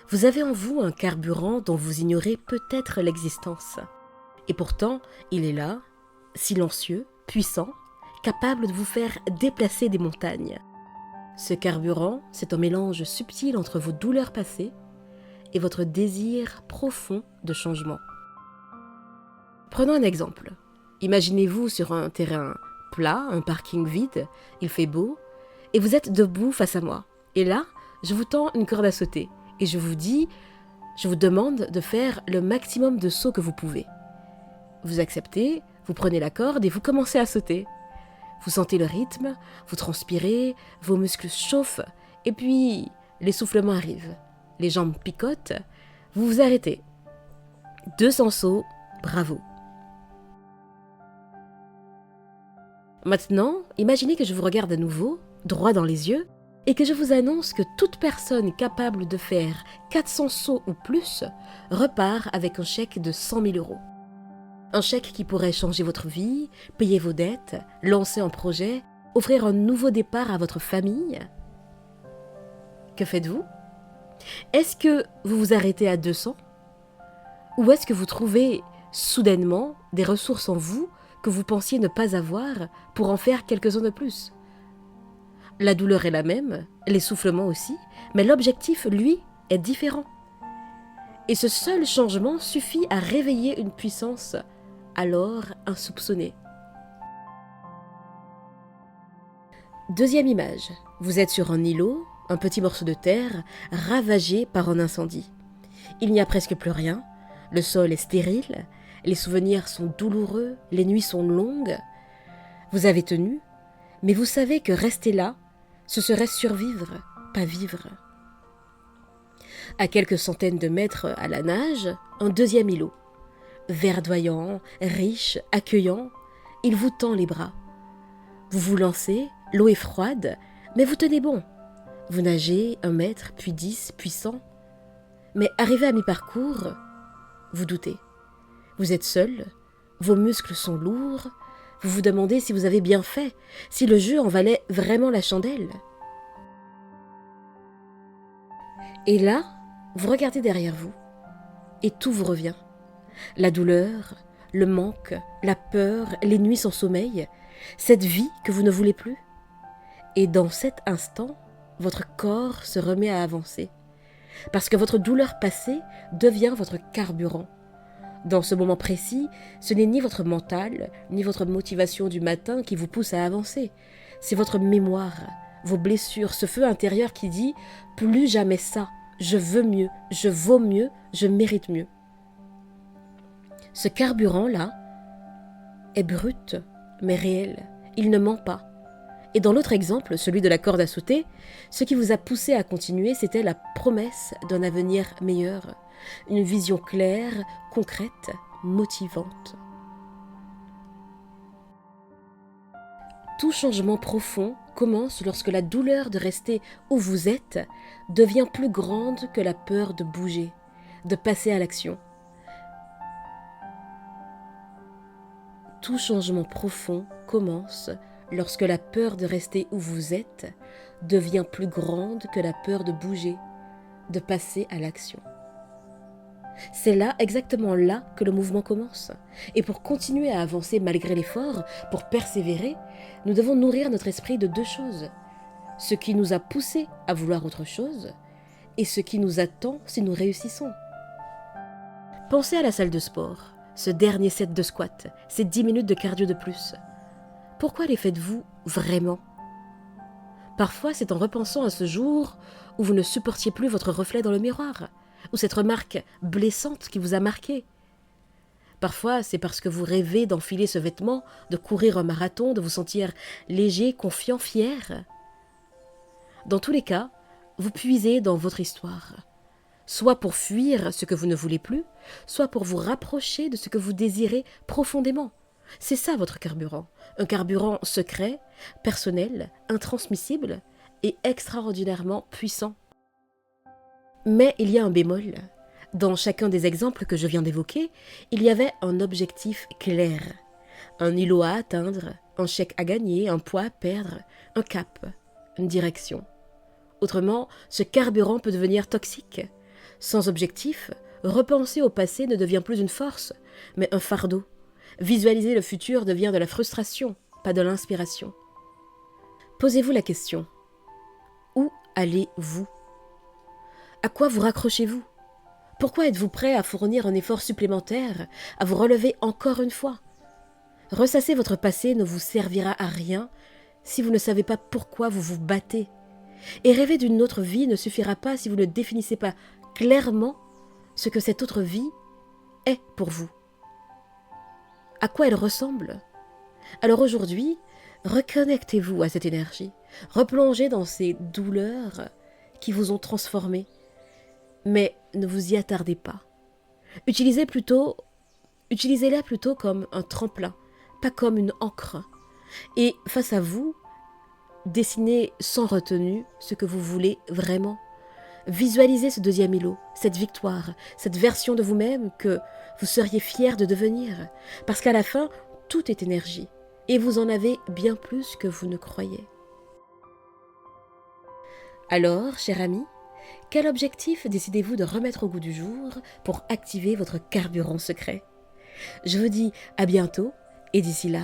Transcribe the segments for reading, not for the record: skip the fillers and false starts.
Vous avez en vous un carburant dont vous ignorez peut-être l'existence. Et pourtant, il est là, silencieux, puissant, capable de vous faire déplacer des montagnes. Ce carburant, c'est un mélange subtil entre vos douleurs passées et votre désir profond de changement. Prenons un exemple. Imaginez-vous sur un terrain plat, un parking vide, il fait beau, et vous êtes debout face à moi. Et là, je vous tends une corde à sauter, et je vous demande de faire le maximum de sauts que vous pouvez. Vous acceptez, vous prenez la corde et vous commencez à sauter. Vous sentez le rythme, vous transpirez, vos muscles chauffent, et puis l'essoufflement arrive. Les jambes picotent, vous vous arrêtez. 200 sauts, bravo. Maintenant, imaginez que je vous regarde à nouveau, droit dans les yeux, et que je vous annonce que toute personne capable de faire 400 sauts ou plus repart avec un chèque de 100 000 euros. Un chèque qui pourrait changer votre vie, payer vos dettes, lancer un projet, offrir un nouveau départ à votre famille. Que faites-vous ? Est-ce que vous vous arrêtez à 200 ? Ou est-ce que vous trouvez soudainement des ressources en vous que vous pensiez ne pas avoir pour en faire quelques-uns de plus ? La douleur est la même, l'essoufflement aussi, mais l'objectif, lui, est différent. Et ce seul changement suffit à réveiller une puissance alors insoupçonnée. Deuxième image, vous êtes sur un îlot, un petit morceau de terre, ravagé par un incendie. Il n'y a presque plus rien, le sol est stérile, les souvenirs sont douloureux, les nuits sont longues. Vous avez tenu, mais vous savez que rester là, ce serait survivre, pas vivre. À quelques centaines de mètres à la nage, un deuxième îlot. Verdoyant, riche, accueillant, il vous tend les bras. Vous vous lancez, l'eau est froide, mais vous tenez bon. Vous nagez 1 mètre, puis 10, puis 100. Mais arrivé à mi-parcours, vous doutez. Vous êtes seul, vos muscles sont lourds, vous vous demandez si vous avez bien fait, si le jeu en valait vraiment la chandelle. Et là, vous regardez derrière vous, et tout vous revient. La douleur, le manque, la peur, les nuits sans sommeil, cette vie que vous ne voulez plus. Et dans cet instant, votre corps se remet à avancer, parce que votre douleur passée devient votre carburant. Dans ce moment précis, ce n'est ni votre mental, ni votre motivation du matin qui vous pousse à avancer. C'est votre mémoire, vos blessures, ce feu intérieur qui dit « Plus jamais ça, je veux mieux, je vaux mieux, je mérite mieux ». Ce carburant-là est brut, mais réel. Il ne ment pas. Et dans l'autre exemple, celui de la corde à sauter, ce qui vous a poussé à continuer, c'était la promesse d'un avenir meilleur, une vision claire, concrète, motivante. Tout changement profond commence lorsque la douleur de rester où vous êtes devient plus grande que la peur de bouger, de passer à l'action. Tout changement profond commence lorsque la peur de rester où vous êtes devient plus grande que la peur de bouger, de passer à l'action. C'est là, exactement là, que le mouvement commence. Et pour continuer à avancer malgré l'effort, pour persévérer, nous devons nourrir notre esprit de 2 choses. Ce qui nous a poussés à vouloir autre chose et ce qui nous attend si nous réussissons. Pensez à la salle de sport, ce dernier set de squat, ces 10 minutes de cardio de plus. Pourquoi les faites-vous vraiment ? Parfois, c'est en repensant à ce jour où vous ne supportiez plus votre reflet dans le miroir, ou cette remarque blessante qui vous a marqué. Parfois, c'est parce que vous rêvez d'enfiler ce vêtement, de courir un marathon, de vous sentir léger, confiant, fier. Dans tous les cas, vous puisez dans votre histoire, soit pour fuir ce que vous ne voulez plus, soit pour vous rapprocher de ce que vous désirez profondément. C'est ça votre carburant, un carburant secret, personnel, intransmissible et extraordinairement puissant. Mais il y a un bémol. Dans chacun des exemples que je viens d'évoquer, il y avait un objectif clair. Un îlot à atteindre, un chèque à gagner, un poids à perdre, un cap, une direction. Autrement, ce carburant peut devenir toxique. Sans objectif, repenser au passé ne devient plus une force, mais un fardeau. Visualiser le futur devient de la frustration, pas de l'inspiration. Posez-vous la question. Où allez-vous? À quoi vous raccrochez-vous? Pourquoi êtes-vous prêt à fournir un effort supplémentaire, à vous relever encore une fois? Ressasser votre passé ne vous servira à rien si vous ne savez pas pourquoi vous vous battez. Et rêver d'une autre vie ne suffira pas si vous ne définissez pas clairement ce que cette autre vie est pour vous. À quoi elle ressemble? Alors aujourd'hui, reconnectez-vous à cette énergie, replongez dans ces douleurs qui vous ont transformé, mais ne vous y attardez pas. Utilisez-la plutôt comme un tremplin, pas comme une encre. Et face à vous, dessinez sans retenue ce que vous voulez vraiment. Visualisez ce deuxième îlot, cette victoire, cette version de vous-même que vous seriez fier de devenir. Parce qu'à la fin, tout est énergie. Et vous en avez bien plus que vous ne croyez. Alors, cher ami, quel objectif décidez-vous de remettre au goût du jour pour activer votre carburant secret? Je vous dis à bientôt et d'ici là,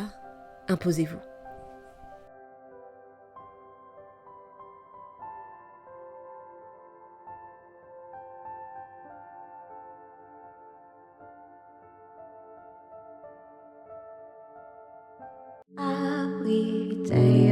imposez-vous. Every day